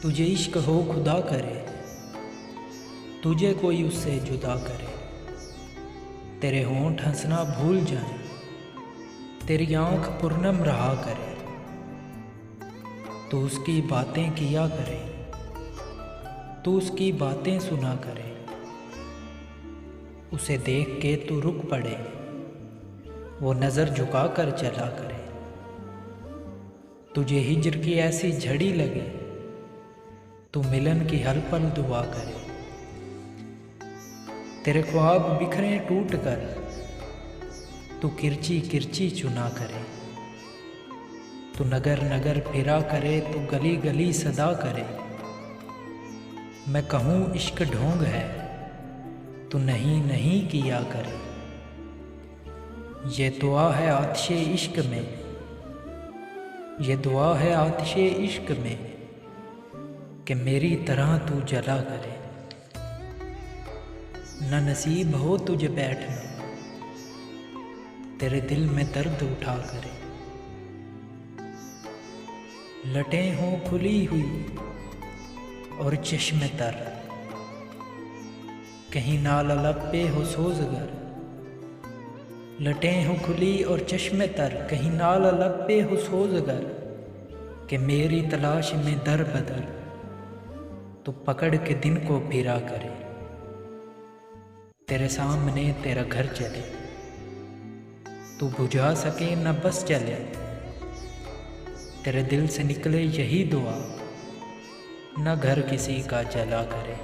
तुझे इश्क हो खुदा करे, तुझे कोई उससे जुदा करे। तेरे होंठ हंसना भूल जाएं, तेरी आँख पूर्णम रहा करे। तू उसकी बातें किया करे, तू उसकी बातें सुना करे। उसे देख के तू रुक पड़े, वो नज़र झुका कर चला करे। तुझे हिज्र की ऐसी झड़ी लगे, तू मिलन की हर पल दुआ करे। तेरे ख्वाब बिखरे टूट कर, तू किरची किरची चुना करे। तू नगर नगर फिरा करे, तू गली गली सदा करे। मैं कहूँ इश्क ढोंग है, तू नहीं नहीं किया करे। ये दुआ है आतिशे इश्क में, ये दुआ है आतिशे इश्क में, कि मेरी तरह तू जला करे। न नसीब हो तुझे बैठना, तेरे दिल में दर्द उठा करे। लटें हों खुली हुई और चश्मे तर, कहीं नाल लब पे हो सोज़गर। लटें हों खुली और चश्मे तर, कहीं नाल लब पे हो सोज़गर, कि मेरी तलाश में दर बदर तो पकड़ के दिन को फिरा करे। तेरे सामने तेरा घर चले, तू बुझा सके न बस चले। तेरे दिल से निकले यही दुआ, न घर किसी का जला करे।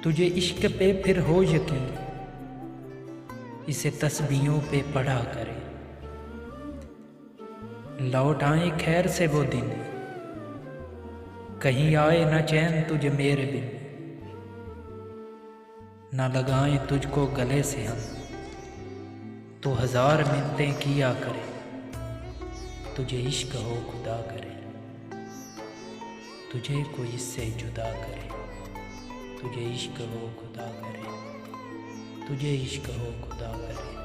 तुझे इश्क पे फिर हो यकीन, इसे तस्बीहों पे पढ़ा करे। लौट आए खैर से वो दिन, कहीं आए न चैन तुझे मेरे बिन। न लगाएं तुझको गले से हम, तो हजार मिन्नतें किया करे। तुझे इश्क हो खुदा करे, तुझे कोई इससे जुदा करे। तुझे इश्क हो खुदा करे, तुझे इश्क हो खुदा करे।